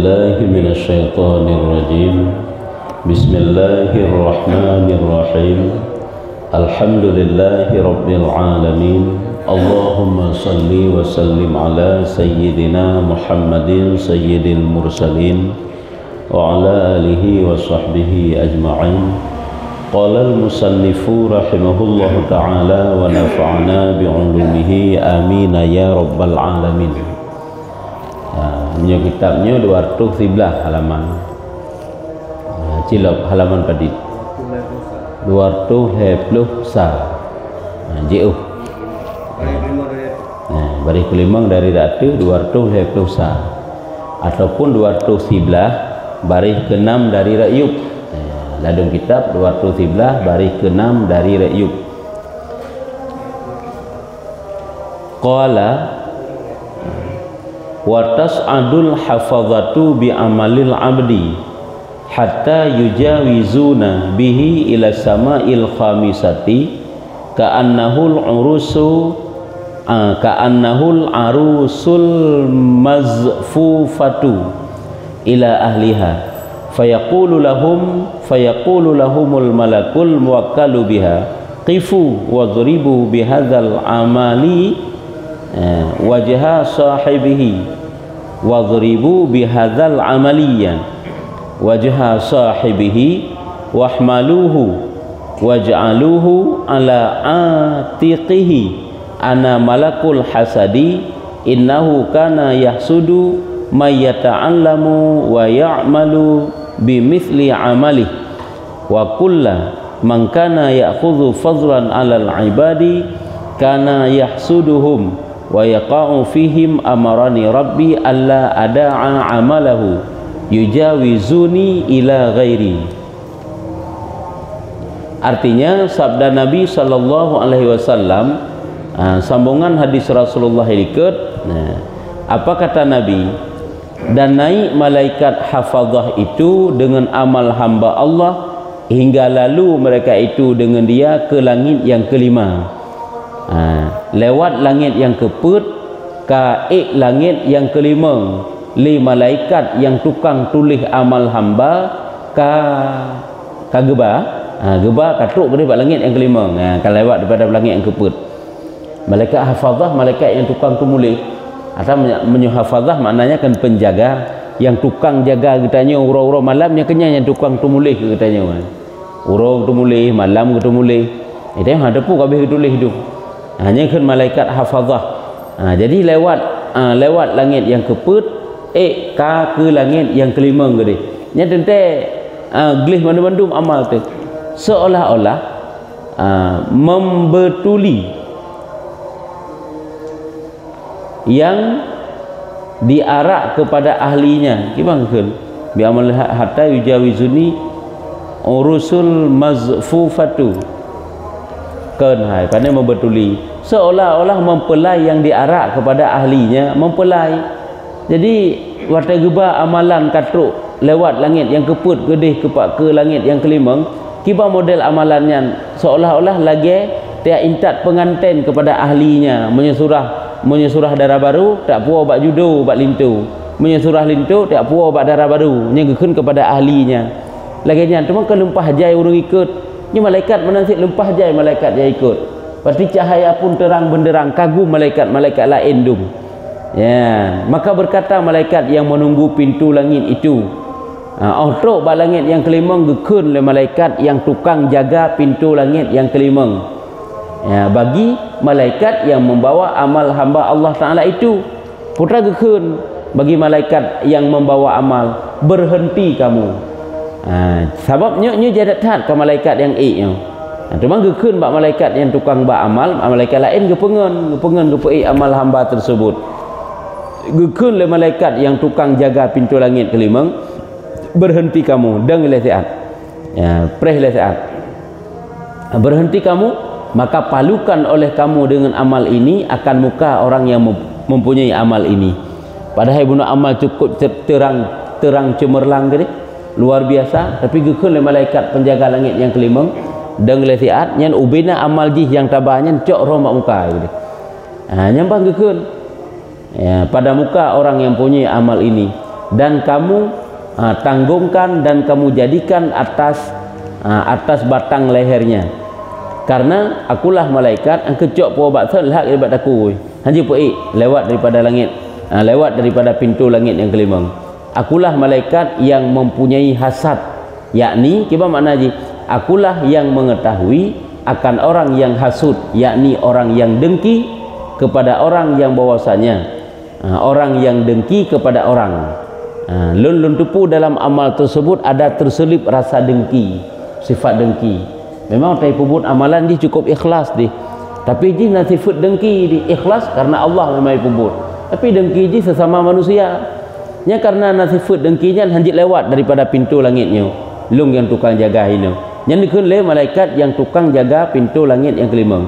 بالله من الشيطان الرجيم بسم الله الرحمن الرحيم الحمد لله رب العالمين اللهم صل وسلم على سيدنا محمد سيد المرسلين وعلى آله وصحبه أجمعين قال المصنف رحمه الله تعالى ونفعنا بعلومه آمين يا رب العالمين. Kitabnya 213 halaman. Cilap halaman padi 210 sah. Jauh. Baris kelimang dari datu 210 sah. Ataupun 211 baris ke-6 dari Ra'yub. Dalam kitab 211 baris ke-6 dari Ra'yub. Qala wa tas'adul hafazatu bi amalil abdi hatta yujawizuna bihi ila sama'il khamisati ka'annahul arusul mazfufatu ila ahliha fayaqulu lahumul malakul muwakkalu biha qifu wadribu bihadzal amali wajha sahibihi wadribu bihadzal amaliyan wajha sahibihi wahmaluhu waj'aluhu ala atiqihi ana malakul hasadi innahu kana yahsudu may yata'allamu wa ya'malu bimithli amalih wa kullu man kana ya'khudhu fadlan 'alal 'ibadi kana yahsuduhum wa yaqa'u fihim amarani rabbi alla ada'a amalahu yujawizuni ila ghairi. Artinya sabda Nabi sallallahu alaihi wasallam, sambungan hadis Rasulullah ikut. Apa kata Nabi? Dan naik malaikat hafazah itu dengan amal hamba Allah hingga lalu mereka itu dengan dia ke langit yang kelima. Lewat langit yang keput ke langit yang kelima, li malaikat yang tukang tulis amal hamba ka geba katruk ke langit yang kelima. Kalau lewat daripada langit yang keput, malaikat hafazah, malaikat yang tukang tulis atau menyuhafazah maknanya kan penjaga yang tukang jaga katanya ura-ura malam yang kenyang yang tukang tulis katanya ura tulis malam tulis itu yang ada pun habis tulis itu hanya kan malaikat hafazah. Jadi lewat langit yang keput ke langit yang kelima gede nya tente gelis mandum-mandum amal tu seolah-olah membetuli yang diarak kepada ahlinya gimana kan bi amal hatta yujawizuni urusul mazfufatu kan hai pandai membetuli seolah-olah mempelai yang diarak kepada ahlinya mempelai. Jadi warta geba amalan katruk lewat langit yang keput gedih ke langit yang kelima kiba model amalannya seolah-olah lagi dia intat pengantin kepada ahlinya menyesurah darah baru tak puas bak judo bak lintu menyesurah lintu tak puas bak darah baru nyegekeun kepada ahlinya lagi nya cuma ke lempah jai urang ikut ni malaikat menasik lempah jai malaikat jai ikut pasti cahaya pun terang benderang kagum malaikat lain dum ya maka berkata malaikat yang menunggu pintu langit itu auto bak langit yang kelima gekeun oleh malaikat yang tukang jaga pintu langit yang kelima ya bagi malaikat yang membawa amal hamba Allah Ta'ala itu putra gekeun bagi malaikat yang membawa amal berhenti kamu sebabnya jadat tat ke malaikat yang cuma gekeun bak malaikat yang tukang bak amal malaikat lain gepengen gepei amal hamba tersebut gekeun le malaikat yang tukang jaga pintu langit kelima berhenti kamu deng lesiat ya preh lesiat berhenti kamu maka palukan oleh kamu dengan amal ini akan muka orang yang mempunyai amal ini padahal guna amal cukup terang cemerlang gede luar biasa tapi gekeun le malaikat penjaga langit yang kelima deng lesiat nyan ubina amal jih yang tabahnya cok romak muka gitu nyampang gekeun ya, pada muka orang yang punya amal ini dan kamu tanggungkan dan kamu jadikan atas batang lehernya. Karena akulah malaikat ang kecok po obat lehak daripada aku. Hanji po lewat daripada langit, lewat daripada pintu langit yang kelima. Akulah malaikat yang mempunyai hasad, yakni kiba makna ji? Akulah yang mengetahui akan orang yang hasud, yakni orang yang dengki kepada orang yang bahwasanya orang yang dengki kepada orang. Lun tupu dalam amal tersebut ada terselip rasa dengki, sifat dengki. Memang tai pubut amalan dia cukup ikhlas dia, tapi dia nak sifat dengki dia ikhlas karena Allah memang pubut, tapi dengki dia sesama manusia nya karena nak sifat dengkinya hanjit lewat daripada pintu langitnya lung yang tukang jaga ini yang dikenal malaikat yang tukang jaga pintu langit yang kelima,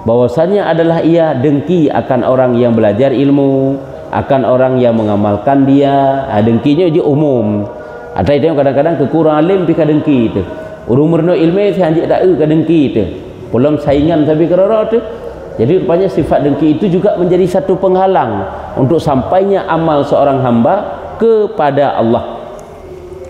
bahwasanya adalah ia dengki akan orang yang belajar ilmu, akan orang yang mengamalkan dia. Dengkinya dia umum. Ada itu kadang-kadang kekurangan alim pika dengki itu. Urumurno ilmu saya anjik tak ke dengki itu. Belum saingan tapi kerara tu. Jadi rupanya sifat dengki itu juga menjadi satu penghalang untuk sampainya amal seorang hamba kepada Allah.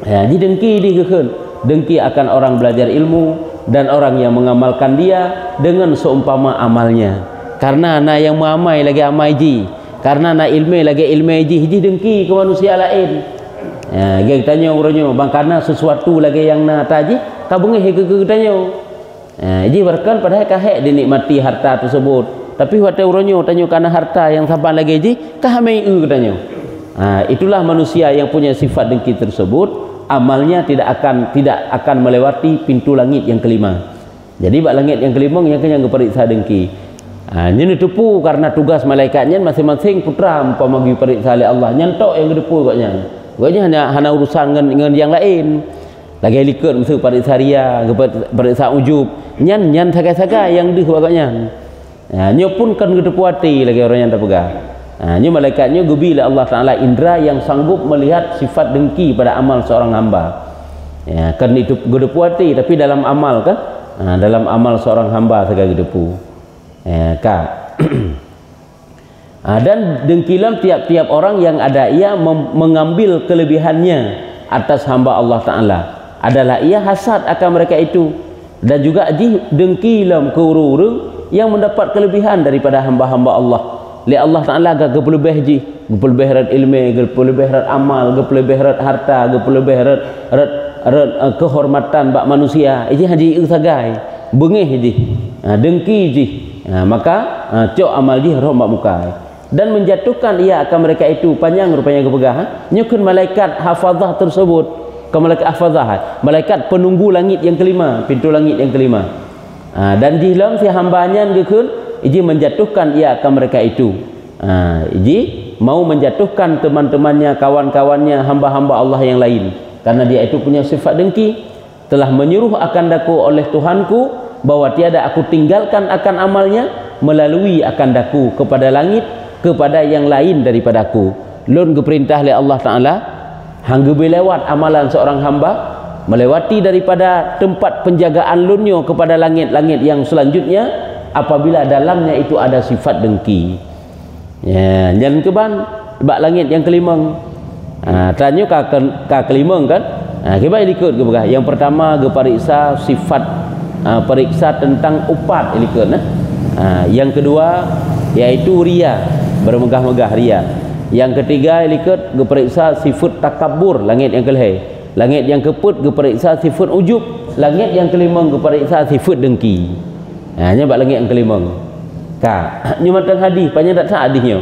Jadi dengki dikekun. Dengki akan orang belajar ilmu dan orang yang mengamalkan dia dengan seumpama amalnya. Karena na yang mengamai lagi amai ji, karena na ilmu lagi ilmu ji dengki ke manusia lain. Dia tanya orangnya bang karena sesuatu lagi yang na taji kau bengih ke tanya. Ji berkan padahal kahek dinikmati harta tersebut, tapi waktu orangnya tanya karena harta yang sampai lagi ji kahamai katanya. Itulah manusia yang punya sifat dengki tersebut. Amalnya tidak akan melewati pintu langit yang kelima. Jadi bak langit yang kelima yang kenyang periksa dengki. Ini tupu karena tugas malaikatnya masing-masing putra umpama gi periksa oleh Allah. Nyantok yang gedepu katnya. Katanya hanya urusan dengan yang lain. Lagi likut mesti periksa ria, periksa ujub. Nyan sagai-sagai yang deh katnya. Nyo pun kan gedepu hati lagi orang yang tak pegang. Ini malaikatnya gebi oleh Allah Ta'ala indra yang sanggup melihat sifat dengki pada amal seorang hamba. Kan itu gedepu hati, tapi dalam amal kan, dalam amal seorang hamba segala gedepu. Dan dengkilam tiap-tiap orang yang ada ia mengambil kelebihannya atas hamba Allah Ta'ala, adalah ia hasad akan mereka itu, dan juga dengkilam ke orang yang mendapat kelebihan daripada hamba-hamba Allah. Li Allah Ta'ala agak gepelebeh ji, gepelebeh rat ilmu, gepelebeh rat amal, gepelebeh rat harta, gepelebeh rat kehormatan bak manusia. Iji haji sagai bengih ji, dengki ji. Maka cok amal ji roh mak mukai dan menjatuhkan ia akan mereka itu panjang rupanya kepegah. Nyukun malaikat hafazah tersebut ke malaikat hafazah, malaikat penunggu langit yang kelima, pintu langit yang kelima. Dan di dalam si hambanya ngekun iji menjatuhkan ia akan mereka itu. Iji mau menjatuhkan teman-temannya, kawan-kawannya, hamba-hamba Allah yang lain, karena dia itu punya sifat dengki. Telah menyuruh akan daku oleh Tuhanku bahwa tiada aku tinggalkan akan amalnya melalui akan daku kepada langit, kepada yang lain daripada aku. Lun keperintah oleh Allah Ta'ala hangga lewat amalan seorang hamba melewati daripada tempat penjagaan lunyo kepada langit-langit yang selanjutnya apabila dalamnya itu ada sifat dengki. Jalan keban bak langit yang kelima. Tanya ka kelima kan. Kita ikut ke begah. Yang pertama ge periksa sifat, periksa tentang upat ikut yang kedua yaitu ria, bermegah-megah ria. Yang ketiga ikut ge periksa sifat takabur, langit yang kelih. Langit yang keempat ge periksa sifat ujub. Langit yang kelima ge periksa sifat dengki. Hanya bak langit yang kelima. Ni matang hadis, panjang tak sah hadisnya.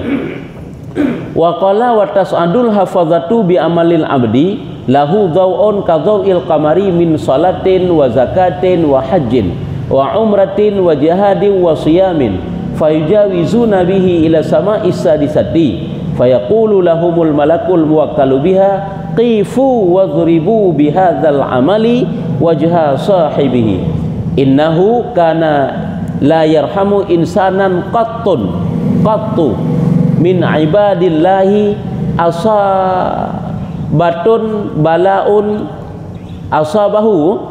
Wa qala wa tas'adul hafazatu bi amalil abdi lahu dhaw'un ka dhaw'il qamari min salatin wa zakatin wa hajjin wa umratin wa jihadin wa siyamin fayujawizuna bihi ila sama'is sadisati fayaqulu lahumul malakul muwakkalu biha qifu wadhribu bihadzal amali wajha sahibihi innahu kana la yarhamu insanan qattu min ibadillahi asabatun balaun asabahu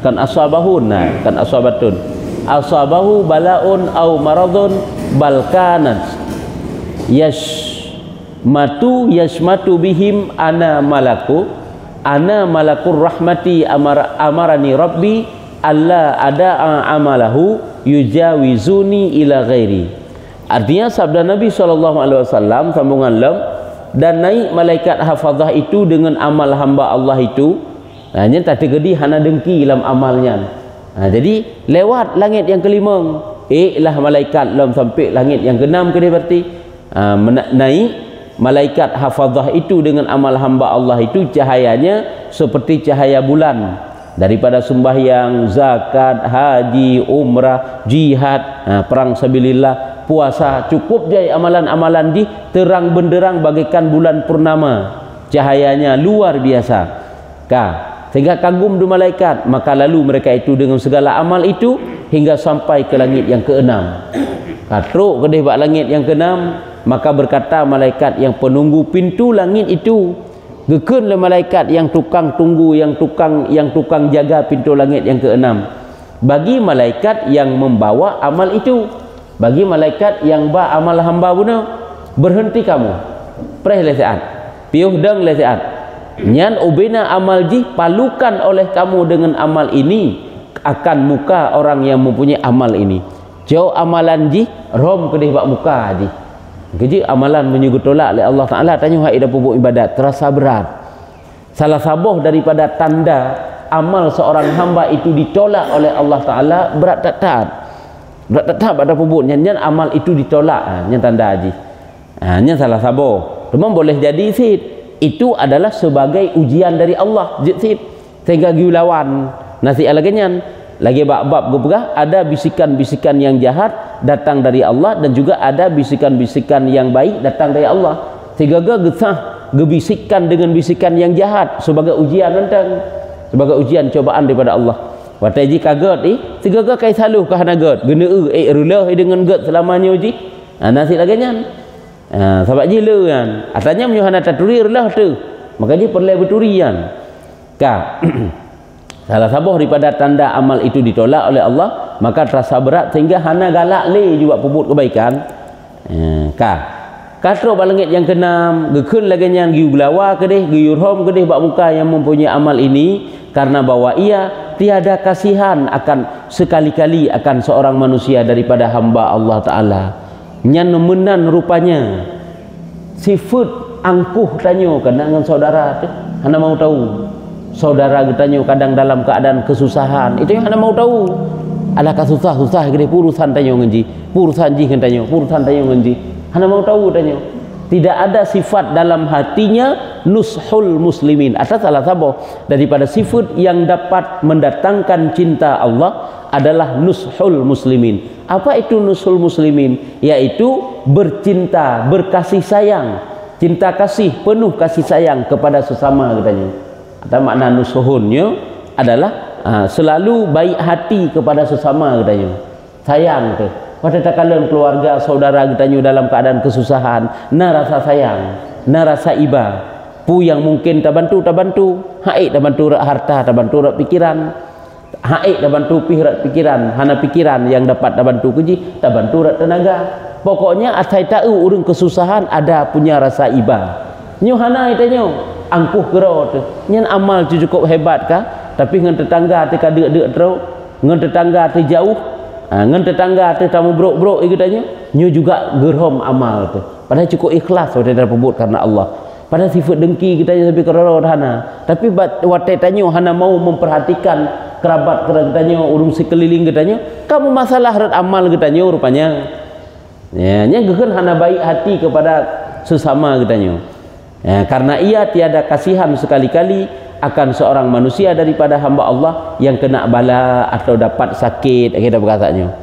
kan asabahun kan asabatun asabahu balaun au maradun balkanat matu yasmatu bihim ana malakur rahmati amarani rabbi alla ada amalahu yujawizuni ila ghairi. Artinya sabda Nabi SAW sambungan lam, dan naik malaikat hafazah itu dengan amal hamba Allah itu, hanya tak tergedi hana dengki dalam amalnya. Jadi lewat langit yang kelima, lah malaikat lam sampai langit yang keenam ke dia berarti naik malaikat hafazah itu dengan amal hamba Allah itu cahayanya seperti cahaya bulan, daripada sembahyang, zakat, haji, umrah, jihad, perang sabilillah, puasa, cukup je amalan-amalan di terang benderang bagaikan bulan purnama, cahayanya luar biasa. Sehingga kagum du malaikat, maka lalu mereka itu dengan segala amal itu hingga sampai ke langit yang keenam. Katruk kedih bak langit yang keenam, maka berkata malaikat yang penunggu pintu langit itu, gekenlah malaikat yang tukang tunggu, yang tukang jaga pintu langit yang keenam, bagi malaikat yang membawa amal itu, bagi malaikat yang ba amal hamba guna, berhenti kamu preh leseat piuh dang leseat nyan ubina amal ji palukan oleh kamu dengan amal ini akan muka orang yang mempunyai amal ini. Jauh amalan ji rom kedih bak muka ji keji amalan menyugut tolak oleh Allah Ta'ala, tanya hak ida pupuk ibadat terasa berat. Salah sabuh daripada tanda amal seorang hamba itu ditolak oleh Allah Ta'ala, berat tak pada pupuk nyan amal itu ditolak, nyan tanda haji, nyan salah sabuh. Memang boleh jadi sit itu adalah sebagai ujian dari Allah sit, sehingga giulawan nasi alagenyan lagi bab-bab gubgah, ada bisikan-bisikan yang jahat datang dari Allah, dan juga ada bisikan-bisikan yang baik datang dari Allah, sehingga gesah gebisikan dengan bisikan yang jahat sebagai ujian tentang sebagai ujian cobaan daripada Allah. Watai ji kaget sehingga kai saluh ka hana get gena rulah dengan get selamanya uji nasi laganyan sebab ji le kan atanya menyuhana taturi rulah tu, maka dia perlu berturian ka. Salah sabuh daripada tanda amal itu ditolak oleh Allah, maka terasa berat sehingga hana galak le juga puput kebaikan. Katro balangit yang keenam, gekun laganyan giu gelawa kedih, giu rom kedih bak muka yang mempunyai amal ini, karena bahwa ia tiada kasihan akan sekali-kali akan seorang manusia daripada hamba Allah Ta'ala. Nyan menan rupanya sifat angkuh tanyo kadang dengan saudara tu, hana mau tahu. Saudara getanyo kadang dalam keadaan kesusahan, itu yang hana mau tahu. Alakah susah gede urusan tanyo ngenji, urusan ji tanyo, urusan tanyo ngenji, hana mau tahu tanyo. Tidak ada sifat dalam hatinya nushul muslimin. Atas salah satu daripada sifat yang dapat mendatangkan cinta Allah adalah nushul muslimin. Apa itu nushul muslimin? Yaitu bercinta, berkasih sayang, cinta kasih, penuh kasih sayang kepada sesama katanya. Atau makna nusuhunnya adalah selalu baik hati kepada sesama katanya. Sayang tu. Pada takalan keluarga saudara katanya dalam keadaan kesusahan, na rasa sayang, na rasa iba. Pu yang mungkin tak bantu, haik tak bantu rak harta, tak bantu rak pikiran, haik tak bantu rak pikiran, hana pikiran yang dapat tak bantu keji, tak bantu rak tenaga. Pokoknya asai tahu urang kesusahan ada punya rasa iba. Nyu hana itanyo angkuh gero tu. Nyen amal tu cukup hebat kah? Tapi ngan tetangga tu kadek-dek terus, ngan tetangga tu jauh, ngan tetangga tu tamu brok-brok ikutanya, nyu juga gerhom amal tu. Padahal cukup ikhlas waktu dia pebut karena Allah. Padahal sifat dengki kita sampai kerana hana. Tapi waktu tanyo hana mau memperhatikan kerabat katanya, urung sekeliling katanya, kamu masalah rat amal katanya rupanya. Ya, nya geukeun hana baik hati kepada sesama katanya. Ya, karena ia tiada kasihan sekali-kali akan seorang manusia daripada hamba Allah yang kena bala atau dapat sakit, kita berkatanya.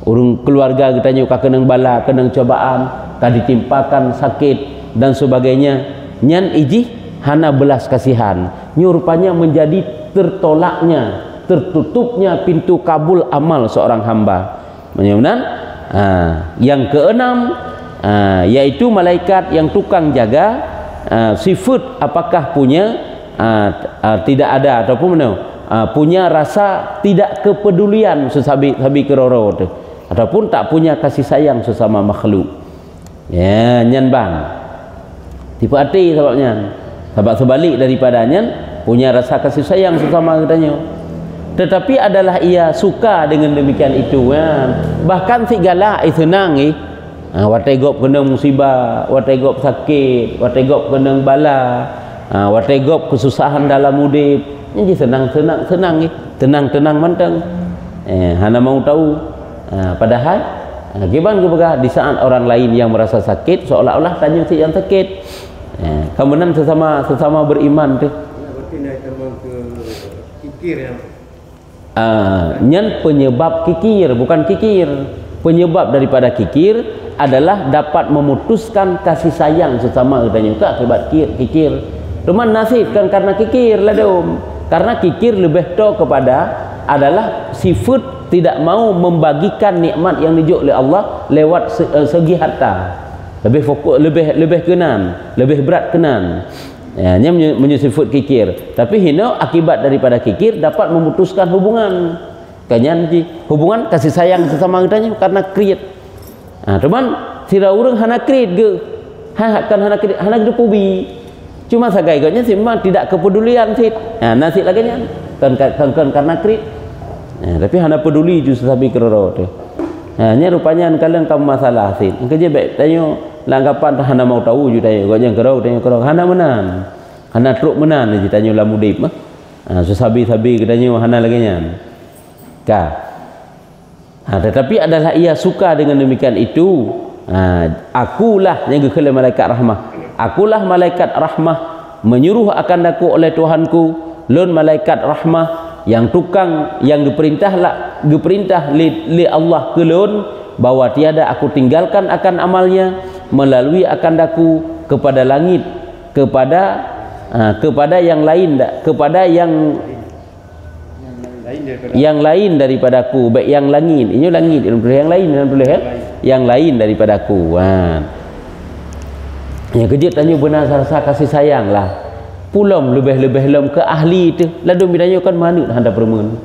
Urung keluarga katanya kakenang bala, kenang cobaan, tadi timpakan sakit dan sebagainya. Nyan iji hana belas kasihan. Nyu rupanya menjadi tertolaknya, tertutupnya pintu kabul amal seorang hamba. Kemudian yang keenam yaitu malaikat yang tukang jaga sifat apakah punya tidak ada ataupun punya rasa tidak kepedulian sesabi keroro tu, ataupun tak punya kasih sayang sesama makhluk. Ya, nyan bang tipe hati sebabnya. Sebab sebalik daripadanya punya rasa kasih sayang sesama katanya. Tetapi adalah ia suka dengan demikian itu kan. Bahkan si galak senang wategop kena musibah, wategop sakit, wategop kena bala, wategop kesusahan dalam hidup. Ini senang-senang tenang manteng. Hana mau tahu. Padahal gimana juga di saat orang lain yang merasa sakit seolah-olah tanya si yang sakit. Kemudian sesama beriman tu. Berarti naik teman ke kikir ya. Nyen penyebab kikir, bukan kikir. Penyebab daripada kikir adalah dapat memutuskan kasih sayang sesama katanya ke akibat kikir. Cuman nasib kan karena kikir lah dom. Karena kikir lebih to kepada adalah sifat tidak mau membagikan nikmat yang dijuk oleh Allah lewat segi harta. Lebih fokus, lebih kenan, lebih berat kenan. Nya menyebut kikir. Tapi hino akibat daripada kikir dapat memutuskan hubungan. Kanyan hubungan kasih sayang sesama katanya karena create. Cuman sira urang hana create ge. Kan hana create, hana ge pubi. Cuma sagai ganya memang tidak kepedulian sit. Nasib lagi nya kan karena create. Tapi hana peduli justru sabi keroro tu. Nya rupanya kalian kamu masalah sit. Kerja baik tanya langgapan hana mau tahu ju tanya ganya kerau hana menan. Hana truk menan je tanya la mudip mah. Sabi-sabi katanya hana lagi nya. Tetapi adalah ia suka dengan demikian itu. Akulah yang dikala malaikat rahmah. Akulah malaikat rahmah menyuruh akan aku oleh Tuhanku. Lun malaikat rahmah yang tukang yang diperintah li Allah ke lun bahwa tiada aku tinggalkan akan amalnya melalui akan daku kepada langit kepada yang lain kepada yang lain daripadaku baik yang langit ini langit yang lain yang lain daripadaku. Yang kejut tanya benar rasa kasih sayang lah pulam lebih-lebih lem ke ahli tu lalu bidanya kan mana hendak permen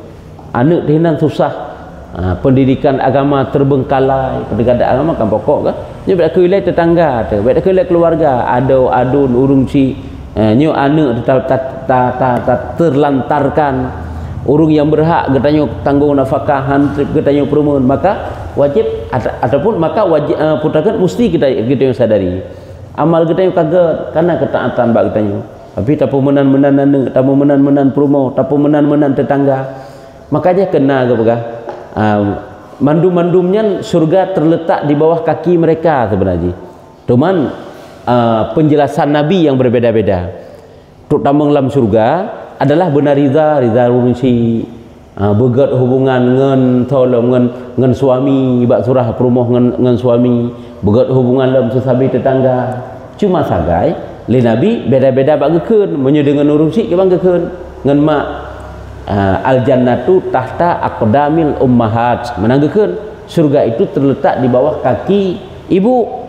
anak dihinan susah. Pendidikan agama terbengkalai, pendidikan agama kan pokok kan. Nyo baik kelai tetangga tu, baik kelai keluarga, adun urung si nyo anak terlantarkan. Urung yang berhak getanya tanggung nafkah hantrip getanya permen, maka wajib ataupun maka wajib putakan mesti kita yang sadari. Amal getanya kaget karena ketaatan bak getanya. Tapi tapu menan-menan anak, tapu menan-menan promo, tapu menan-menan tetangga. Makanya kena ke begah. Mandum-mandumnya surga terletak di bawah kaki mereka sebenarnya. Cuman penjelasan Nabi yang berbeda-beda. Terutama dalam surga adalah benar riza urunsi begat hubungan ngan tolong ngan suami bak surah perumoh ngan suami begat hubungan dalam sesabi tetangga. Cuma sagai le Nabi beda-beda bak gekeun menye dengan urunsi ke bang gekeun ngan mak al jannatu tahta aqdamil ummahat menanggekeun surga itu terletak di bawah kaki ibu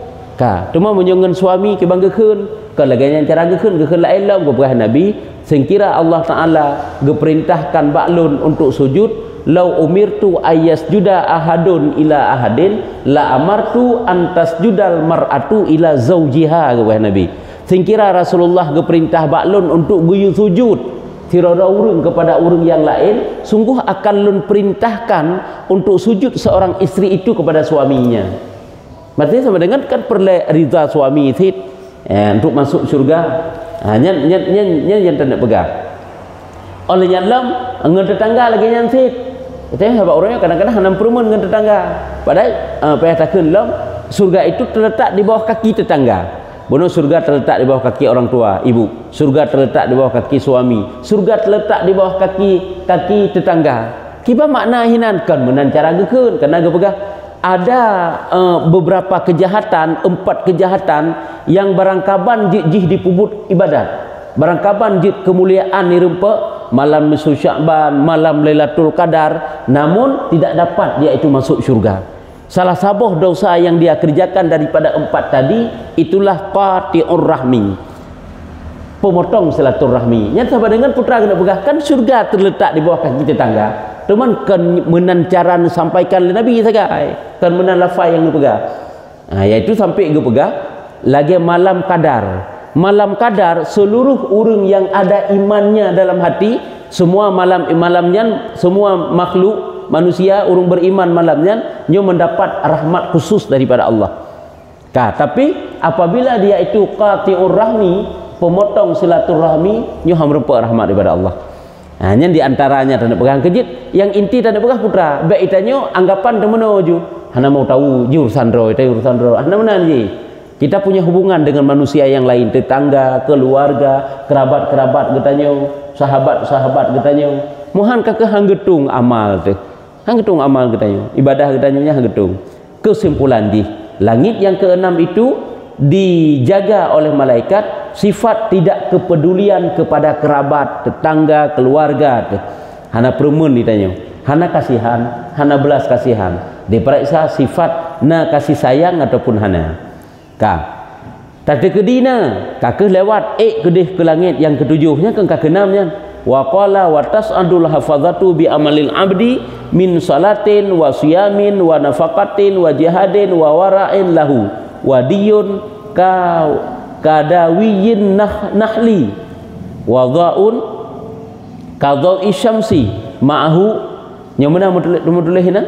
cuma menyongan suami ke banggekeun kalau lagi cara gekeun lain lah berperah Nabi sengkira Allah Taala geperintahkan baklun untuk sujud lau umirtu ayyasjuda ahadun ila ahadin la amartu antas judal mar'atu ila zaujiha kepada Nabi sengkira Rasulullah geperintah baklun untuk guyu sujud tirada urung kepada urung yang lain sungguh akan lun perintahkan untuk sujud seorang istri itu kepada suaminya. Maksudnya sama dengan kan perlu rida suami itu untuk masuk surga. Yang tak nak pegang oleh nyalam dengan tetangga lagi yang sit kita sahabat orangnya kadang-kadang hanam perumun dengan tetangga padahal payahtakeun lam surga itu terletak di bawah kaki tetangga. Bono surga terletak di bawah kaki orang tua, ibu. Surga terletak di bawah kaki suami. Surga terletak di bawah kaki tetangga. Kiba makna hinan kan menan cara gekeun kana gepegah ada beberapa kejahatan, 4 kejahatan yang barangkaban jih dipubut ibadat. Barangkaban jih kemuliaan nirempe malam nisfu Sya'ban, malam Lailatul Qadar, namun tidak dapat dia itu masuk surga. Salah sabuh dosa yang dia kerjakan daripada 4 tadi itulah qati'ur rahmi, pemotong silaturahmi. Nyata sama dengan putra kena pegahkan surga terletak di bawah kaki tetangga. Teman kan menancaran sampaikan oleh Nabi sagai kan menan lafaz yang dipegah. Yaitu sampai ke pegah lagi malam Qadar. malam qadar seluruh orang yang ada imannya dalam hati, semua malamnya semua makhluk manusia orang beriman malamnya nyo mendapat rahmat khusus daripada Allah. Tapi apabila dia itu qati'ur rahmi, pemotong silaturahmi, nyo hamrupa rahmat daripada Allah. Hanya di antaranya tak nak pegang kejit, yang inti tak nak pegang putra. Baik itanyo anggapan temeno ju. Hana mau tahu urusan ro, itu urusan ro. Hana mana ji? Kita punya hubungan dengan manusia yang lain, tetangga, keluarga, kerabat-kerabat getanyo, sahabat-sahabat getanyo. Mohan kakek hanggetung amal tu. Hanggetung amal getanyo. Ibadah getanyo nya hanggetung. Kesimpulan di langit yang keenam itu dijaga oleh malaikat, sifat tidak kepedulian kepada kerabat, tetangga, keluarga. Hana perumun ditanya, hana kasihan, hana belas kasihan. Diperiksa sifat na kasih sayang ataupun hana. Tadi kedina kakek lewat kedih ke langit yang ketujuhnya ke keenamnya. Wa qala wa tas'adul hafazatu bi amalil abdi min salatin wa siyamin wa nafaqatin wa jihadin wa wara'in lahu wadiyun kadawiyin nahli wadha'un kadha'i syamsi ma'ahu nyamana mutulihina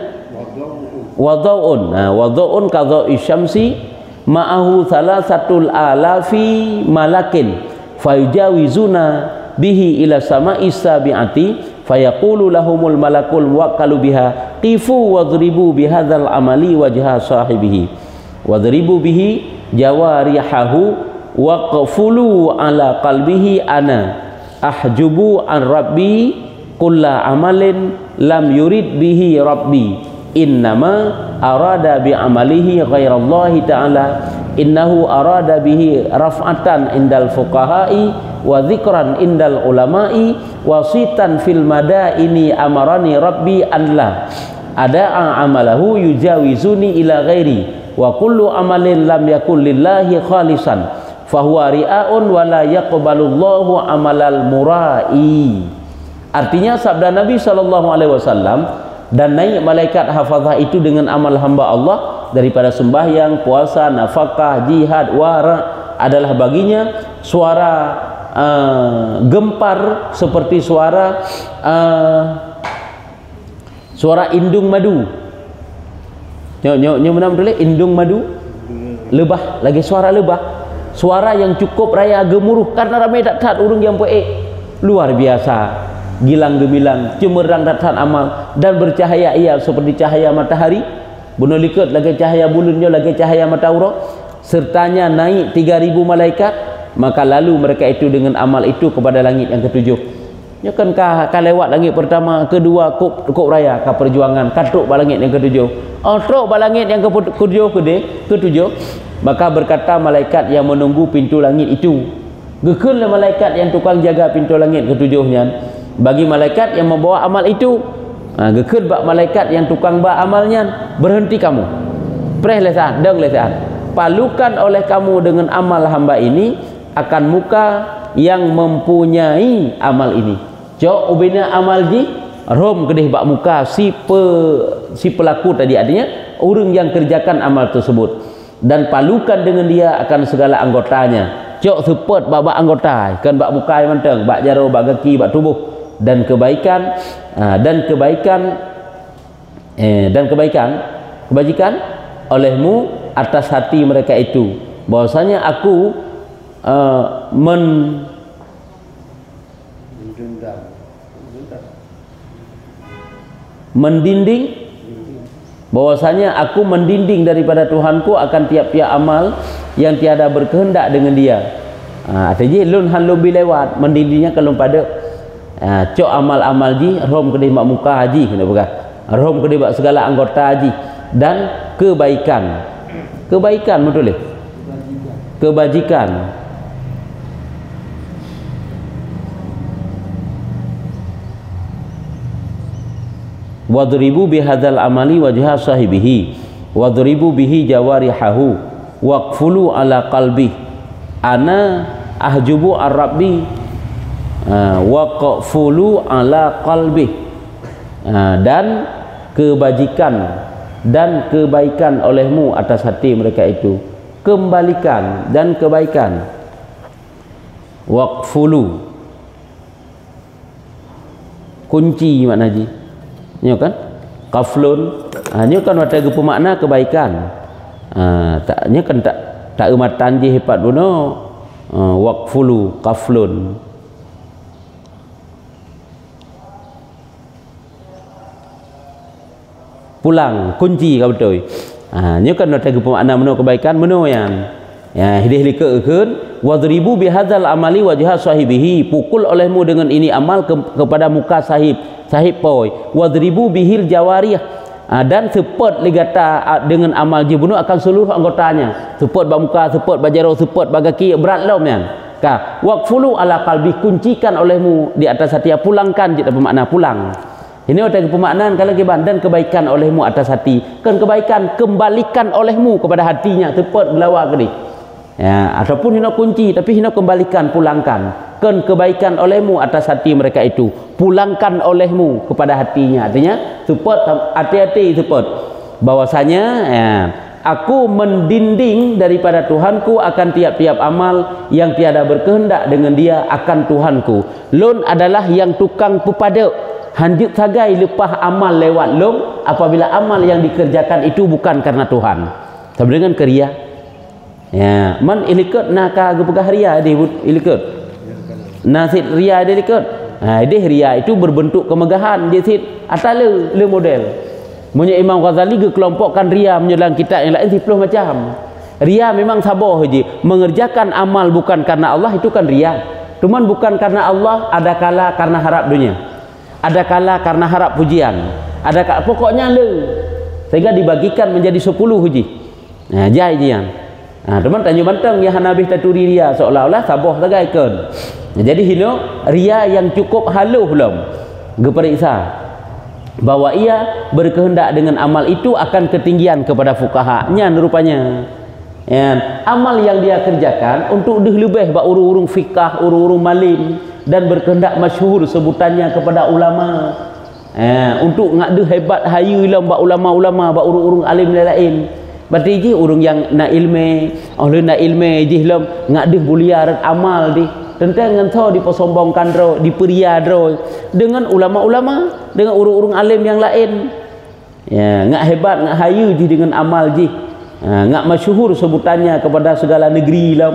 wadha'un kadha'i syamsi ma'ahu thalathatul alafi malakin fayujawizuna bihi ila sama'i sabi'ati fayaqulu lahumul malakul muwakkalu biha qifu wadribu bihadzal amali wajha sahibihi wadribu bihi jawarihahu waqfulu ala qalbihi ana ahjubu an rabbi kulla amalin lam yurid bihi rabbi innama arada bi amalihi ghairallahi ta'ala innahu arada bihi raf'atan indal fuqaha'i wa dzikran indal ulama'i wasitan fil madaini amarani rabbi an la ada'a amalahu yujawizuni ila ghairi wa kullu amalin lam yakul lillahi khalisan fahuwa ria'un wa la yaqbalullahu amalal murai. Artinya sabda Nabi SAW, dan naik malaikat hafazah itu dengan amal hamba Allah daripada sembahyang, puasa, nafkah, jihad, wara adalah baginya suara gempar seperti suara indung madu. Nyo mana betul indung madu? Lebah, lagi suara lebah. Suara yang cukup raya gemuruh karena ramai tak urung yang luar biasa. Gilang gemilang, cemerlang datang amal dan bercahaya ia seperti cahaya matahari. Bunuh likat lagi cahaya bulannya lagi cahaya matahari. Sertanya naik 3000 malaikat, maka lalu mereka itu dengan amal itu kepada langit yang ketujuh. Ya kan kah lewat langit pertama, kedua kok raya kah perjuangan, katuk balangit yang ketujuh. Truk balangit yang ketujuh, maka berkata malaikat yang menunggu pintu langit itu. Gekunlah malaikat yang tukang jaga pintu langit ketujuhnya. Bagi malaikat yang membawa amal itu, gekut bak malaikat yang tukang bak amalnya, berhenti kamu. Preh lesan, deng lesan. Palukan oleh kamu dengan amal hamba ini akan muka yang mempunyai amal ini. Jauh ubina amal ji, rom kedih bak muka si pelaku tadi, artinya orang yang kerjakan amal tersebut. Dan palukan dengan dia akan segala anggotanya. Jauh sepet bak anggota, kan bak muka yang manteng, bak jaro, bak kaki, bak tubuh. Dan kebaikan kebajikan olehmu atas hati mereka itu, bahwasanya aku mendinding, bahwasanya aku mendinding daripada Tuhanku akan tiap-tiap amal yang tiada berkehendak dengan dia. Artinya lun han lebih lewat mendindingnya kalau pada cok amal-amal ji rom kedih mak muka haji kena pegang rom kedih bak segala anggota haji dan kebaikan betul kebajikan wadribu bihadzal amali wajha sahibihi wadribu bihi jawarihahu waqfulu ala qalbi ana ahjubu ar-rabbi waqfulu ala qalbi, dan kebaikan olehmu atas hati mereka itu, kembalikan dan kebaikan Waqfulu kunci makna ji nyo kan qaflun nyo kan ada pemakna kebaikan tak nyo kan tak umatan ji hebat buno waqfulu qaflun pulang kunci kau betul nyo kan ada pemakna buno kebaikan buno yang ya hidih likeun wadribu bihadzal amali wajha sahibihi pukul olehmu dengan ini amal kepada muka sahib poi wadribu bihil jawarih dan support ligata dengan amal jibunuh akan seluruh anggotanya support bak muka support bak jaro support bak kaki berat lom yang ka waqfulu ala qalbi kuncikan olehmu di atas hati pulangkan jadi bermakna pulang ini ada pemaknaan kalau kiban dan kebaikan olehmu atas hati kan kebaikan kembalikan olehmu kepada hatinya support belawa gede ya ataupun hina kunci tapi hina kembalikan pulangkan kan kebaikan olehmu atas hati mereka itu pulangkan olehmu kepada hatinya artinya support hati-hati support bahwasanya ya, aku mendinding daripada Tuhanku akan tiap-tiap amal yang tiada berkehendak dengan dia akan Tuhanku lun adalah yang tukang pepada hanjut sagai lepas amal lewat lum apabila amal yang dikerjakan itu bukan karena Tuhan sama dengan keria ya man ilikut naka gepegah ria di ilikut nasid ria dia ilikut dia ria itu berbentuk kemegahan dia sid atale le model punya Imam Ghazali kelompokkan ria menyelang kitab yang lain 10 macam ria memang sabar je mengerjakan amal bukan karena Allah itu kan ria cuman bukan karena Allah ada kala karena harap dunia ada kala karena harap pujian ada kala pokoknya le sehingga dibagikan menjadi 10 je jai jian teman tanya bantang ya Hanabi taturi ria seolah-olah sabah sagai kan jadi hino ria yang cukup haluh belum geperiksa bahwa ia berkehendak dengan amal itu akan ketinggian kepada fuqaha-nya rupanya ya, amal yang dia kerjakan untuk lebih bak urung-urung fikah urung-urung malim dan berkehendak masyhur sebutannya kepada ulama untuk ngadu hebat hayu ilam bak ulama-ulama bak urung-urung alim lain berarti ji urung yang nak ilmu oleh nak ilmu ji lam ngadih buliar amal di tentang ngentau dipersombongkan ro diperia ro dengan ulama-ulama dengan urung-urung alim yang lain ya ngak hebat ngak hayu ji dengan amal ji ngak masyhur sebutannya kepada segala negeri lam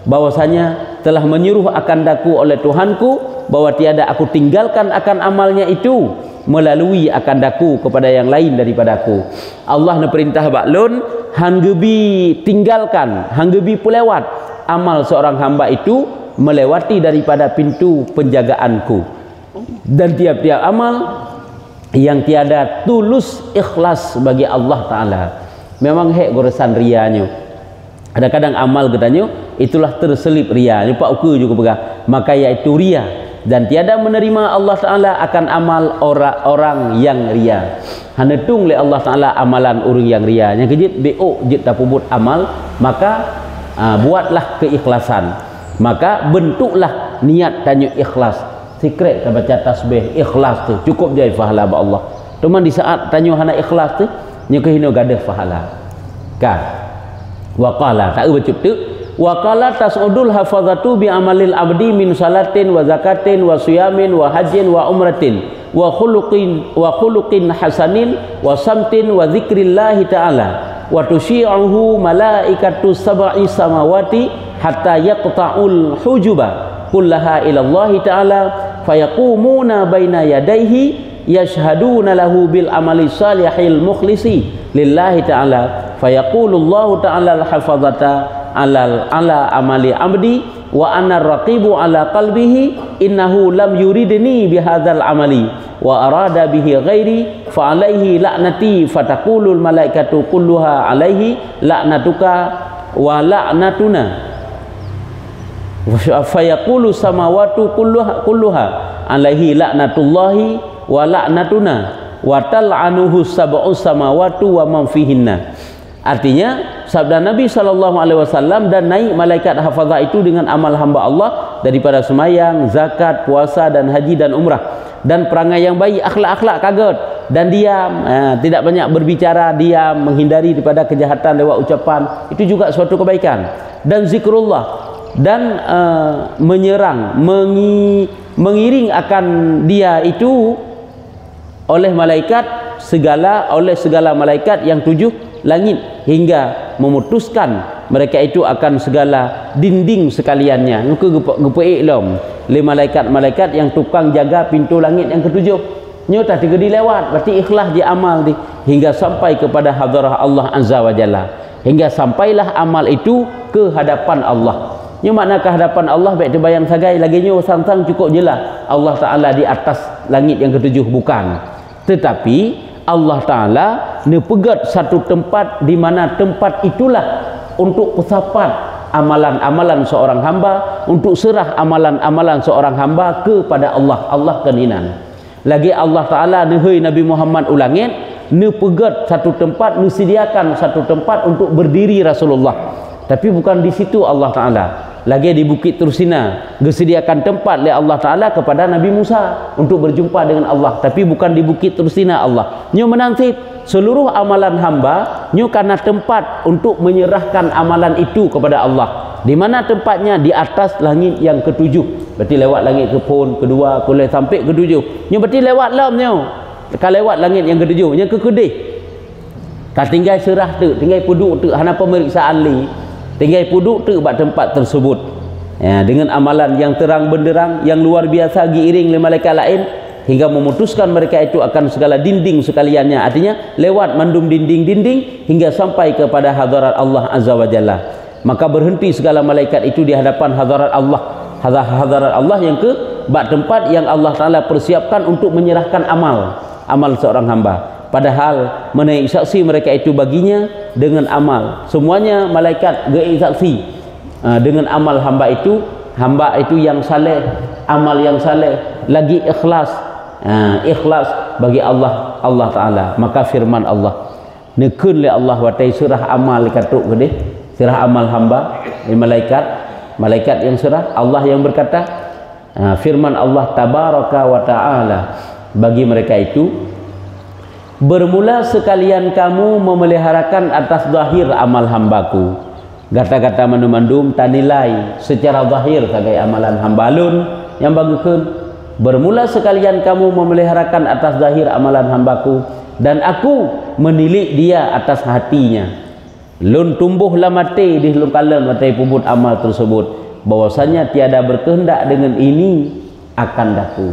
bahwasanya telah menyuruh akan daku oleh Tuhanku bahwa tiada aku tinggalkan akan amalnya itu melalui akan daku kepada yang lain daripada aku. Allah na perintah baklun hanggebi tinggalkan hanggebi pelewat amal seorang hamba itu melewati daripada pintu penjagaanku dan tiap-tiap amal yang tiada tulus ikhlas bagi Allah Ta'ala memang hek goresan rianya kadang-kadang amal katanya itulah terselip ria pak uku juga pegang maka iaitu ria dan tiada menerima Allah Ta'ala akan amal orang yang ria hanetung le Allah Ta'ala amalan orang yang ria yang kejit beok jit tapubut amal maka buatlah keikhlasan maka bentuklah niat tanya ikhlas secret kita baca tasbih ikhlas tu cukup dia pahala ba Allah cuman di saat tanya hana ikhlas tu nya kehino gadah pahala kan waqala tak becut tu wa qala tas'udul hafazatu bi amalil abdi min salatin wa zakatin wa siyamin wa hajjin wa umratin wa khuluqin hasanin wa samtin wa dzikrillahi ta'ala wa tusyi'uhu malaikatu sab'i samawati hatta yaqta'ul hujuba kullaha ila Allah ta'ala fayaqumuna baina yadayhi yashhaduna lahu bil amali salihil mukhlisi lillahi ta'ala fayaqulu Allah ta'ala al-hafazata ala amali abdi wa ana raqibu ala qalbihi innahu lam yuridni bihadzal amali wa arada bihi ghairi fa alaihi la'nati fataqulul malaikatu kulluha alaihi la'natuka wa la'natuna fa yaqulu samawati kulluha alaihi la'natullahi wa la'natuna wa tal'anuhu sab'u samawati wa man fihinna. Artinya sabda Nabi SAW dan naik malaikat hafazah itu dengan amal hamba Allah daripada semayang, zakat, puasa dan haji dan umrah dan perangai yang baik, akhlak-akhlak kaget dan diam, tidak banyak berbicara, diam, menghindari daripada kejahatan lewat ucapan, itu juga suatu kebaikan. Dan zikrullah dan menyerang, mengiring akan dia itu oleh segala malaikat yang 7 langit, hingga memutuskan mereka itu akan segala dinding sekaliannya. Muka gepeik lom le malaikat-malaikat yang tukang jaga pintu langit yang ke-7. Nyo tak digedi lewat, berarti ikhlas dia amal di hingga sampai kepada hadrah Allah Azza wa Jalla, hingga sampailah amal itu ke hadapan Allah. Nyo makna ke hadapan Allah baik terbayang sagai lagi nyo sang-sang cukup jelas Allah Taala di atas langit yang ke-7, bukan. Tetapi Allah Taala nepegat satu tempat di mana tempat itulah untuk pesapat amalan-amalan seorang hamba, untuk serah amalan-amalan seorang hamba kepada Allah. Allah keninan. Lagi Allah Ta'ala nehoi Nabi Muhammad ulangit, nepegat satu tempat, nesediakan satu tempat untuk berdiri Rasulullah. Tapi bukan di situ Allah Ta'ala. Lagi di Bukit Tursina, disediakan tempat oleh Allah Ta'ala kepada Nabi Musa untuk berjumpa dengan Allah. Tapi bukan di Bukit Tursina Allah. Nyo menansib seluruh amalan hamba, nyo karena tempat untuk menyerahkan amalan itu kepada Allah. Di mana tempatnya? Di atas langit yang ke-7. Berarti lewat langit ke-pon, kedua, boleh sampai ke-7. Nyo berarti lewat lam nyo. Kalau lewat langit yang ke-7, yang ke-kedih. Kalau tinggal serah tu, tinggal puduk tu, hana pemeriksaan li. Tinggal puduk tu buat tempat tersebut. Ya, dengan amalan yang terang benderang, yang luar biasa diiring oleh malaikat lain, hingga memutuskan mereka itu akan segala dinding sekaliannya. Artinya lewat mandum dinding-dinding hingga sampai kepada hadarat Allah Azza wa Jalla. Maka berhenti segala malaikat itu di hadapan hadarat Allah. Hadarat Allah yang ke bak tempat yang Allah Taala persiapkan untuk menyerahkan amal seorang hamba. Padahal menaik saksi mereka itu baginya dengan amal. Semuanya malaikat gei saksi dengan amal hamba itu yang saleh, amal yang saleh, lagi ikhlas. Ikhlas bagi Allah Taala. Maka firman Allah, nekeun le Allah watai surah amal katuk gede, surah amal hamba malaikat yang surah Allah yang berkata, firman Allah tabaraka wa taala bagi mereka itu, bermula sekalian kamu memeliharakan atas zahir amal hambaku. Kata-kata mandum-mandum tanilai secara zahir sebagai amalan hamba alun yang bagikeun. Bermula sekalian kamu memeliharakan atas zahir amalan hambaku, dan aku menilik dia atas hatinya. Lun tumbuhlah mati di lun kalam mati puput amal tersebut, bahwasanya tiada berkehendak dengan ini akan daku.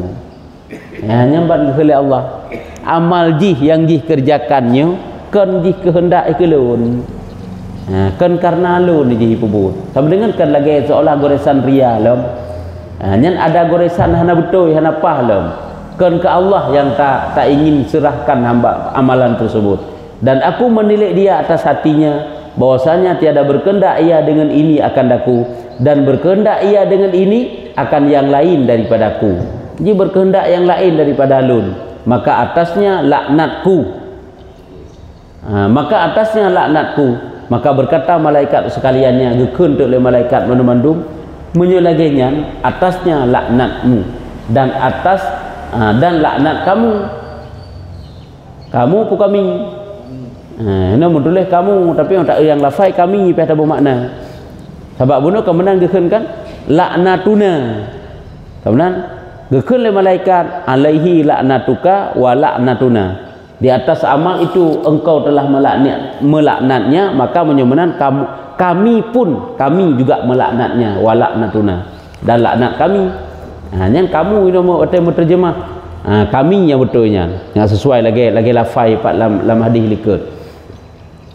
Nyambat oleh Allah. Amal jih yang jih kerjakannya kan jih kehendak ikelun. Kan karena lun jih puput. Sama dengan kan lagi seolah goresan ria lom. Nyan ada goresan hana betul hana pahlom. Kan ke Allah yang tak ingin serahkan hamba amalan tersebut. Dan aku menilik dia atas hatinya, bahwasanya tiada berkehendak ia dengan ini akan daku, dan berkehendak ia dengan ini akan yang lain daripadaku. Jadi berkehendak yang lain daripada lun, maka atasnya laknatku. Maka berkata malaikat sekaliannya, gekeun oleh malaikat mandum menyulaginya, atasnya laknatmu, dan laknat kamu pun kami. Ini mudulih kamu, tapi yang lafai kami pada bermakna. Sebab bunuh kemenang gekeun kan laknatuna. Kemenang gekeun oleh malaikat, alaihi laknatuka wa laknatuna. Di atas amal itu engkau telah melaknatnya, maka menyumenan kami juga melaknatnya, wa laknatuna, dan laknat kami. Yang kamu ini mau terjemah kami yang betulnya, yang sesuai lagi lafai pak lam hadis likut.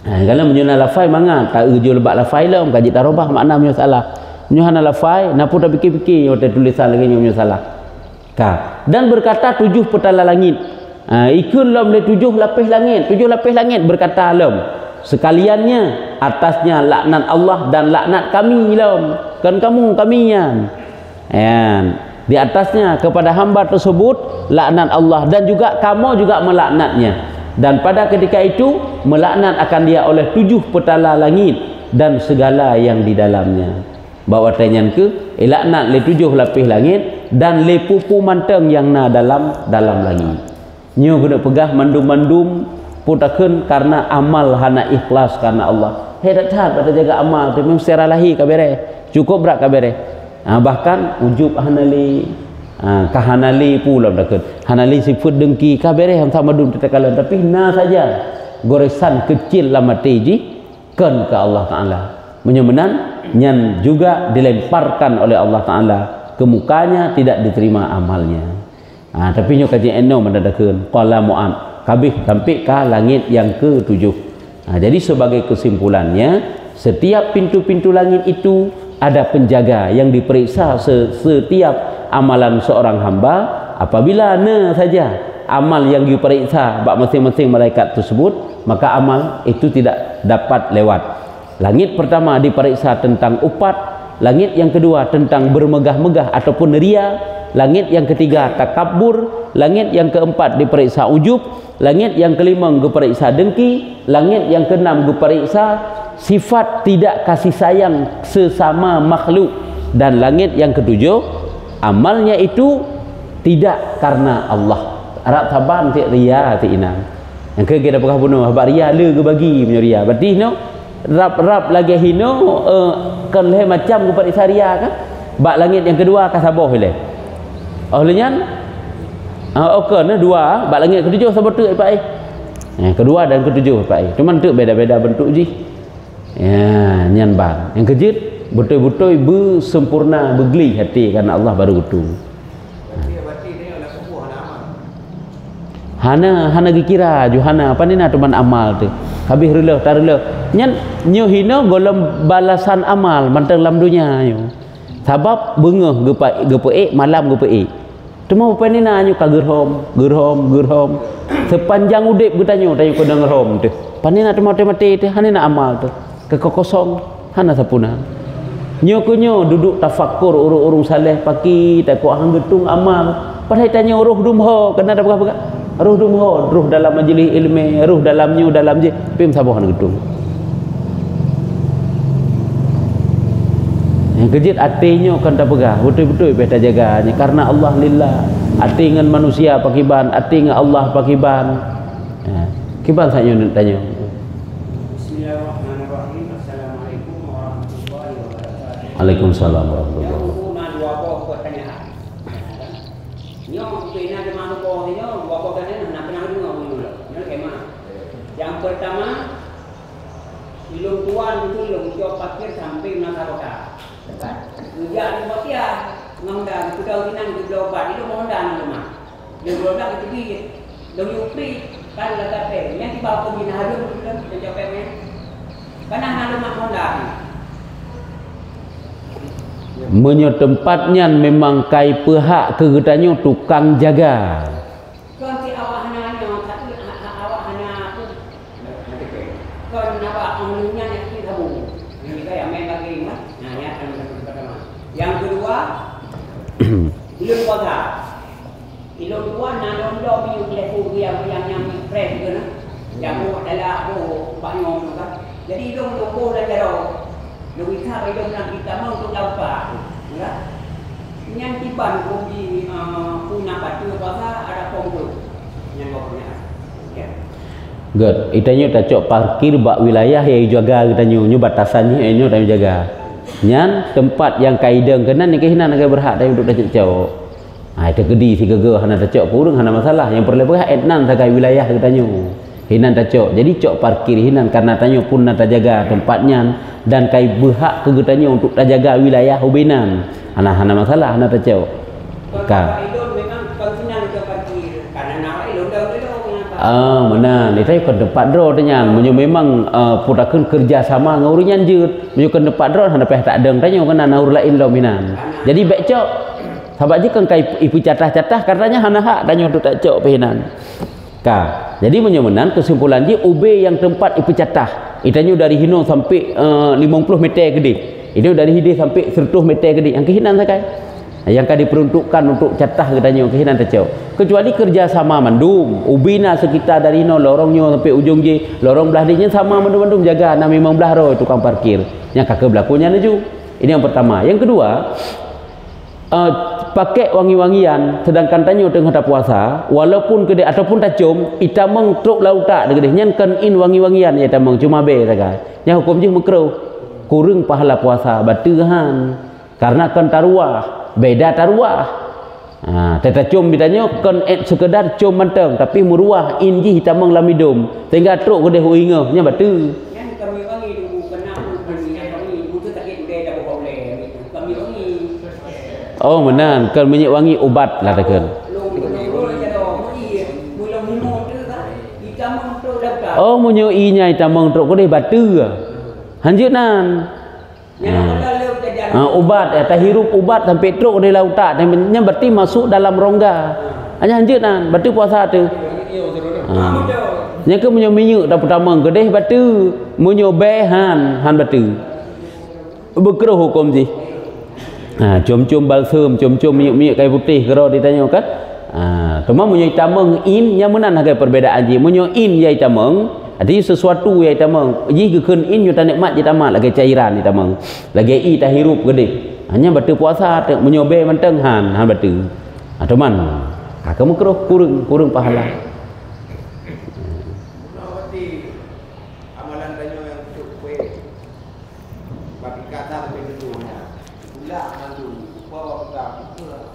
Kalau menyuna lafai manga tak uju lebak lafai lah kaji tarobah makna punya salah. Menyuhana lafai napu tak fikir-fikir ada tulisan lagi punya salah. Dan berkata 7 petala langit. Ikun lam le 7 lapis langit berkata lam sekaliannya atasnya laknat Allah dan laknat kami lam. Kan kaminya. Di atasnya kepada hamba tersebut laknat Allah, dan juga kamu juga melaknatnya, dan pada ketika itu melaknat akan dia oleh 7 petala langit dan segala yang di dalamnya. Bawa tanyan ke laknat le 7 lapis langit dan le pupu manteng yang na dalam langit. Nyo kena pegah mandum-mandum putakeun karena amal hana ikhlas karena Allah. Hedat pada jaga amal tu memang secara lahir kabere. Cukup berat kabere. Bahkan ujub hanali kahanali pula putakeun. Hanali sifat dengki kabere ham sama dum tetakalan tapi na saja goresan kecil lamati ji kan ke Allah Taala. Menyemenan nyan juga dilemparkan oleh Allah Taala ke mukanya, tidak diterima amalnya. Tapi nyo kaji eno mendadakeun qala mu'an kabih sampai ke langit yang ke-7. Jadi sebagai kesimpulannya, setiap pintu-pintu langit itu ada penjaga yang diperiksa setiap amalan seorang hamba. Apabila saja amal yang diperiksa bak masing-masing malaikat tersebut, maka amal itu tidak dapat lewat. Langit pertama diperiksa tentang upat, langit yang kedua tentang bermegah-megah ataupun ria, langit yang ketiga takabur, langit yang keempat diperiksa ujub, langit yang kelima diperiksa dengki, langit yang keenam diperiksa sifat tidak kasih sayang sesama makhluk, dan langit yang ketujuh amalnya itu tidak karena Allah. Arab saban ti ria ti inang. Yang ke kita pekah bunuh habak ria le ke bagi punya ria. Berarti no rap lagi hino kan le macam diperiksa ria kan. Bak langit yang kedua ka saboh le. Olehnya okey dua bak langit ketujuh saboh tu pak ai. Kedua dan ketujuh pak ai. Cuman tu beda-beda bentuk ji. Ya, nyan bang. Yang kejut betul-betul bersempurna begeli hati karena Allah baru itu. Hana kira Johana apa ni nak teman amal tu. Habis rela tarela. Nyan nyo hina golem balasan amal mantang dalam dunia nyo. Sebab bengeh gepe malam gepe. Temu apa ni nak nyo ka gerhom. Sepanjang udip bertanya tanya ko dengerhom tu. Pani nak mati tu, hana nak amal tu. Kekosong hana sapuna. Nyo duduk tafakkur urung saleh pagi tak kuat hang getung amal. Padahal tanya roh dumho kena ada apa roh dumho, roh dalam majlis ilmu, roh dalamnya dalam je pim sabah hang getung. Yang kejit hatinya kan tak pegah betul-betul beta jaganya karena Allah lillah. Hati dengan manusia pakiban, hati dengan Allah pakiban. Kiban saya tanya. Bismillahirrahmanirrahim. Assalamualaikum warahmatullahi wabarakatuh. Waalaikumsalam warahmatullahi wabarakatuh. Yang pertama, ilmu tuan itu ilmu jauh pakir sampai menakar dekat. Kerja di Malaysia, mengundang kudau tinang kudau bat itu mengundang rumah. Dia berodak itu di, dong yupi kan lata pe. Yang tiba aku bina harum itu dan jawab pe. Karena harum mak mengundang. Menyo tempatnya memang kai pihak kegetanyo tukang jaga. Kanti awak hanya satu awak hanya tu. Kan nampak anglunya yang kita tahu. Ini kayak main lagi mah. Nah, ya kan pertama. Yang kedua ilmu kuasa. Ilmu dua nanti do biu lefu yang fresh gitu nah. Yang adalah banyak kan. Jadi ilmu dah jauh. Lebih kita hidup nak kita mau untuk dapat, ya. Yang tiban kopi punya batu bahasa ada kompul, yang kau punya. Good. Itanya tak cok parkir bak wilayah yang jaga kitanya, nyu batasannya nyu tak jaga. Nyan tempat yang kaideng kena ni kehinan agak berhak dah duduk dah cok. Itu gedi si gege hana tak cok kurang hana masalah. Yang perlu berhak etnan tak wilayah kitanya. Hinan tak cok. Jadi cok parkir hinan karena tanya pun nak jaga tempatnya dan kai berhak kegetanya untuk tak jaga wilayah hubinan. Hana masalah hana tak cok. Ka. Mana ni tadi ke tempat draw tanya. Menyo memang putakeun kerjasama ngaurunya jeut. Menyo ke tempat draw hana peh tak adeng tanya kana naur lain dominan. Jadi baik cok. Sabab je kan kai ipu catah-catah katanya hana hak tanya untuk tak cok pehinan. Ka. Jadi menyemenan kesimpulan dia UB yang tempat ipu catah. Itanya dari hino sampai 50 meter gede. Itu dari hide sampai 100 meter gede. Yang kehinan sakai. Yang kan diperuntukkan untuk catah katanya kehinan tecau. Kecuali kerjasama mandum. Ubina sekitar dari hino lorongnya sampai ujung je. Lorong belah dia sama mandum-mandum jaga 6-5 belah roh tukang parkir. Yang kakak berlakunya naju. Ini yang pertama. Yang kedua, pakai wangi-wangian sedangkan tanyo tengah tak puasa walaupun kedai ataupun tajum itamang truk lautak degadeh nyan kan in wangi-wangian ya tamang cuma be sagai nya hukum je makruh kurang pahala puasa batuhan karena kan taruah beda taruah teta cum bitanyo kan sekedar cum manteng tapi muruah in ji hitamang lamidum sehingga truk kedai huinga nya batu Yang kami wangi dulu kena yang kami butuh sakit dia dah boleh kami wangi oh menan kan minyak wangi ubat lah takkan oh munyo inya itamang truk kedai batu hanjunan ubat tak hirup ubat sampai truk di lautak nya berarti masuk dalam rongga hanya hanjunan batu puasa tu nya ke munyo minyak dah pertama kedai batu munyo behan batu berkeruh hukum sih cum-cum balsam cum-cum minyak kayu putih kalau ditanya kan cuma munyo itamang in yang menan agak perbezaan je munyo in ya itamang arti sesuatu ya itamang ji keun in yo tak nikmat je tamat lagi cairan itamang lagi i tak hirup gede hanya batu puasa munyo be manteng han batu teman kamu keruh kurang pahala amalan tanyo yang untuk kue bagi kata lebih dulu pula mandu bawa kita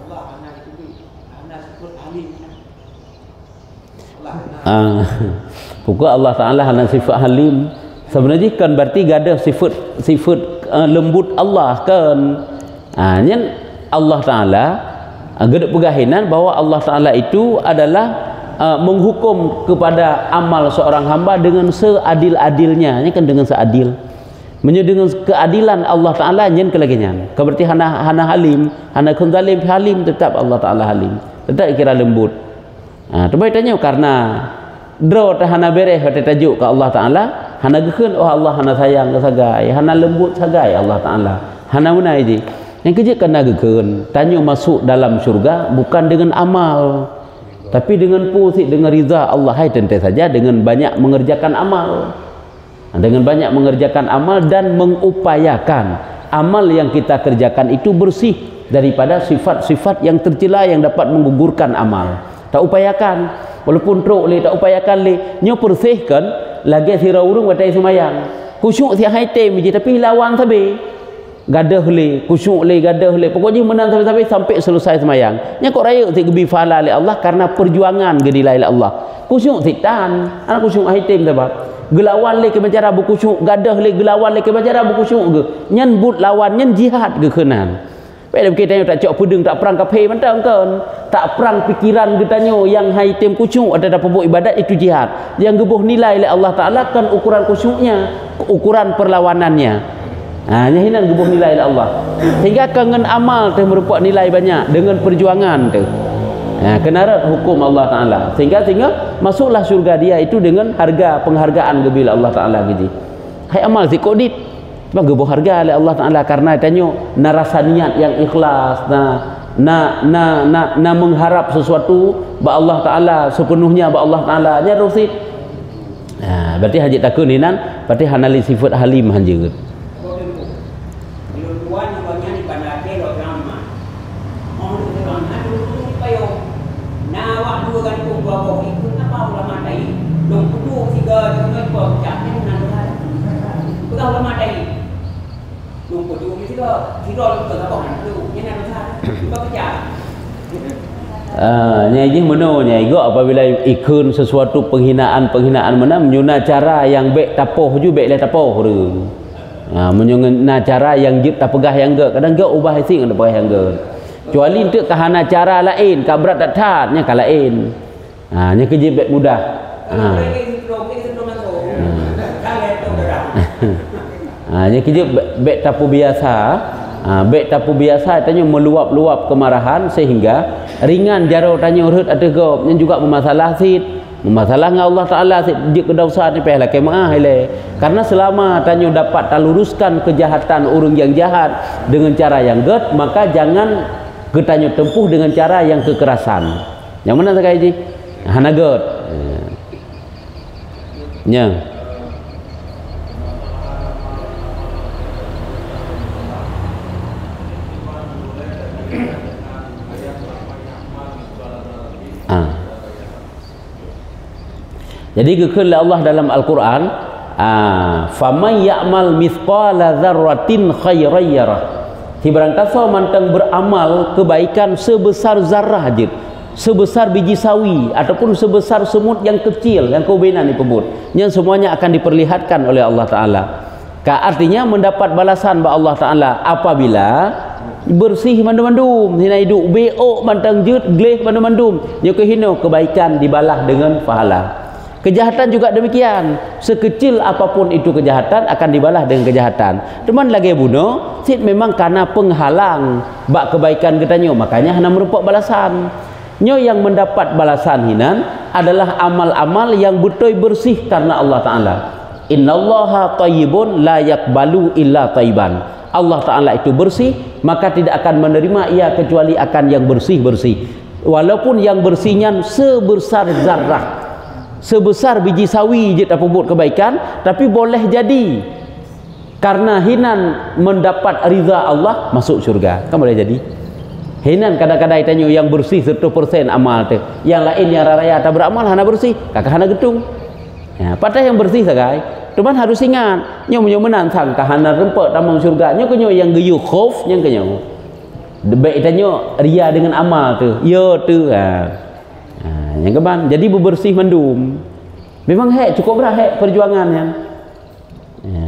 Allah anak itu anak sebut alim Allah pokok Allah Ta'ala hana sifat halim sebenarnya kan berarti gada sifat lembut Allah kan nyen Allah Ta'ala gada pegahinan bahwa Allah Ta'ala itu adalah menghukum kepada amal seorang hamba dengan seadil-adilnya kan dengan seadil dengan keadilan Allah Ta'ala nyen kelagian berarti hana halim hana kunzalim halim tetap Allah Ta'ala halim tetap kira lembut terbaik tanya karena draw hana bereh kata tajuk ke Allah Ta'ala hana gekeun oh Allah hana sayang ke sagai hana lembut sagai Allah Ta'ala hana munai je yang kerja kena gekeun tanya masuk dalam syurga bukan dengan amal tapi dengan puasih dengan riza Allah hai tentu saja dengan banyak mengerjakan amal dan mengupayakan amal yang kita kerjakan itu bersih daripada sifat-sifat yang tercela yang dapat menggugurkan amal tak upayakan walaupun truk le tak upayakan le nyo bersihkan lagi sira urung batai semayang khusyuk si haitem je tapi lawan sabe gadah le khusyuk le gadah le pokoknya menang sampai selesai semayang nya kok raya si gebi fahala le Allah karena perjuangan gedi la Allah khusyuk si tan anak khusyuk haitem sebab gelawan le ke bicara berkhusyuk gadah le gelawan le ke bicara berkhusyuk ge nyen but lawan nyen jihad ge kenan pada kita tak cok pudeng tak perang kafe mentang kan tak perang pikiran getanyo yang haitem khusyuk ada pebuk ibadat itu jihad yang gebuh nilai oleh Allah Ta'ala kan ukuran khusyuknya ukuran perlawanannya nyahinan gebuh nilai oleh Allah sehingga kangen amal tu merupakan nilai banyak dengan perjuangan tu kenarat hukum Allah Ta'ala sehingga masuklah syurga dia itu dengan harga penghargaan gebil Allah Ta'ala gitu hai amal si kodit bang gebuh harga oleh Allah Ta'ala karena tanyo na rasa niat yang ikhlas na mengharap sesuatu ba Allah Ta'ala sepenuhnya ba Allah Ta'ala nya rusid berarti haji takun ninan berarti hanali sifat halim hanjeut nyai meno nyai go apabila ikun sesuatu penghinaan mana menyuna cara yang baik tapoh ju baik le tapoh tu menyuna cara yang jip tak pegah yang ge kadang ge ubah sing ada pegah yang ge kecuali untuk kahana cara lain ka berat tak tatnya ka lain nya kerja baik mudah nya kerja baik tapu biasa baik tapu biasa tanya meluap-luap kemarahan sehingga ringan jaro tanya urut ada gop yang juga bermasalah dengan Allah Ta'ala dia kedausan ni payah lah kemah karena selama tanya dapat taluruskan kejahatan orang yang jahat dengan cara yang get maka jangan ketanya tempuh dengan cara yang kekerasan yang mana sekali ji hana get nya Jadi kekenlah Allah dalam Al-Quran, faman ya'mal mithqala dzarratin khairan yarah. Barang siapa mantang beramal kebaikan sebesar zarah je, sebesar biji sawi ataupun sebesar semut yang kecil yang kebenan dipebut, yang semuanya akan diperlihatkan oleh Allah Ta'ala. Artinya mendapat balasan ba Allah Ta'ala apabila bersih mandum-mandum, hina hidup beok mantang jut gleh mandum-mandum, nya kehino kebaikan dibalah dengan pahala. Kejahatan juga demikian, sekecil apapun itu kejahatan akan dibalas dengan kejahatan. Teman lagi bunuh, sit memang karena penghalang bak kebaikan katanya, makanya hana merupakan balasan. Nyo yang mendapat balasan hinan adalah amal-amal yang betul bersih karena Allah Ta'ala. Innallaha thayyibun la yaqbalu illa thayyiban. Allah Ta'ala itu bersih, maka tidak akan menerima ia kecuali akan yang bersih-bersih. Walaupun yang bersihnya sebesar zarrah, sebesar biji sawi je tak buat kebaikan, tapi boleh jadi karena hinan mendapat ridha Allah masuk syurga, kan boleh jadi. Hinan kadang-kadang tanya yang bersih 100% amal tu, yang lain yang raya tak beramal hana bersih, kakak hana getung. Ya, patah yang bersih sagai, teman harus ingat, nyo menantang kahana rempek tamang syurga, nyo kenyo yang geyu khauf, yang kenyo. Baik tanya ria dengan amal tu, yo tu yang keban, jadi bebersih mendum. Memang cukup berat perjuangannya.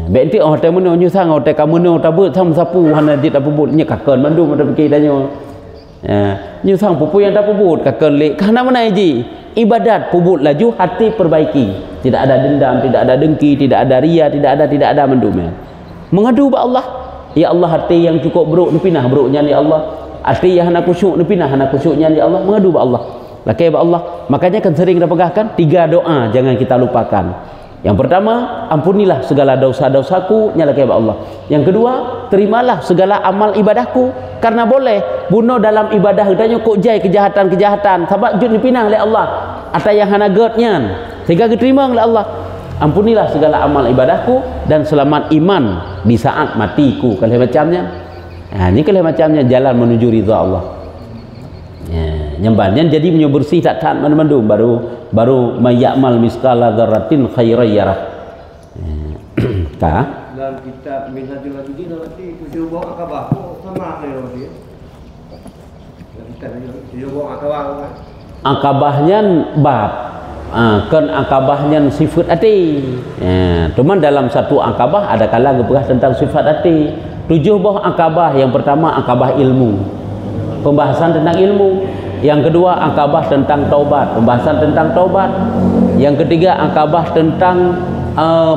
Baik nanti hotel mana nyusang hotel kamu no tabut sam sapu hana dit apa but nya kakon mendum ada fikir danyo. Nyusang pupu yang tak pubut kakon lek kana mana ji? Ibadat pubut laju hati perbaiki. Tidak ada dendam, tidak ada dengki, tidak ada ria, tidak ada mendumnya. Mengadu ba Allah. Ya Allah, hati yang cukup buruk ni pinah buruknya ni Allah. Hati yang hana kusyuk ni pinah hana kusyuknya ni Allah. Mengadu ba Allah. Lakai ba Allah. Makanya kan sering kita pegahkan 3 doa jangan kita lupakan. Yang pertama, ampunilah segala dosa-dosaku, nyalakai ba Allah. Yang kedua, terimalah segala amal ibadahku, karena boleh bunuh dalam ibadah katanya kok jai kejahatan-kejahatan sebab jud dipinang oleh Allah atau yang hana godnya sehingga diterima oleh Allah. Ampunilah segala amal ibadahku dan selamat iman di saat matiku. Kalau macamnya, ini kalau macamnya jalan menuju ridha Allah. Nyembannya jadi menyebersih tak tahan mandu baru mayamal miskala dzarratin khairan yarah. Dalam kitab Minhajul Abidin nanti 7 buah akabah sama ada dia. Kita 7 buah akabah. Akabahnya bab kan akabahnya sifat hati. Cuman dalam satu akabah ada kala gebah tentang sifat hati. 7 buah akabah. Yang pertama akabah ilmu, pembahasan tentang ilmu. Yang kedua akabah tentang taubat, pembahasan tentang taubat. Yang ketiga akabah tentang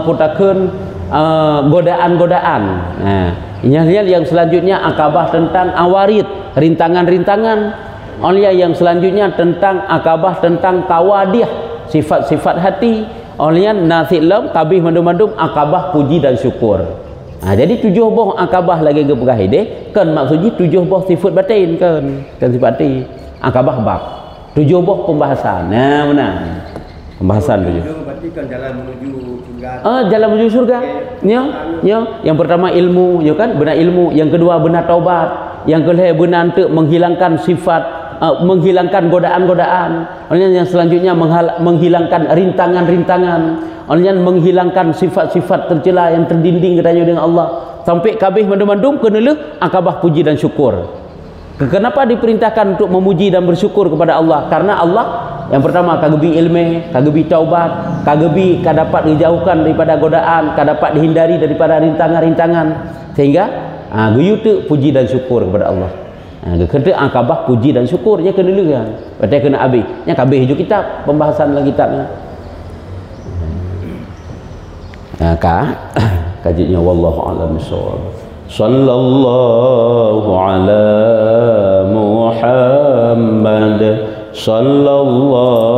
putakeun godaan-godaan. Yang selanjutnya akabah tentang awarid, rintangan-rintangan. Yang selanjutnya tentang akabah tentang tawadih, sifat-sifat hati. Nasilum tabih mandum-mandum akabah puji dan syukur. Jadi 7 buah akabah lagi ke pegahide kan maksudnya 7 buah sifat batin kan sifat hati. Akabah bab 7 buah pembahasan. Mana pembahasan 7 berarti kan jalan menuju surga. Jalan menuju surga. Yang pertama ilmu, ya kan, benar ilmu. Yang kedua benar taubat. Yang kedua benar untuk menghilangkan sifat, menghilangkan godaan-godaan. Yang selanjutnya menghilangkan rintangan-rintangan. Menghilangkan sifat-sifat tercela yang terdinding katanya dengan Allah. Sampai kabeh mandum-mandum kenalah akabah puji dan syukur. Kenapa diperintahkan untuk memuji dan bersyukur kepada Allah? Karena Allah yang pertama kagebi ilmu, kagebi taubat, kagebi dapat dijauhkan daripada godaan, dapat dihindari daripada rintangan-rintangan. Sehingga guyutu puji dan syukur kepada Allah. Kena akabah puji dan syukur nya kena dulu kan. Berarti kena habis. Nya kabeh hujung kitab, pembahasan dalam kitabnya. Kajinya wallahu a'lam bissawab. Sallallahu ala Muhammad sallallahu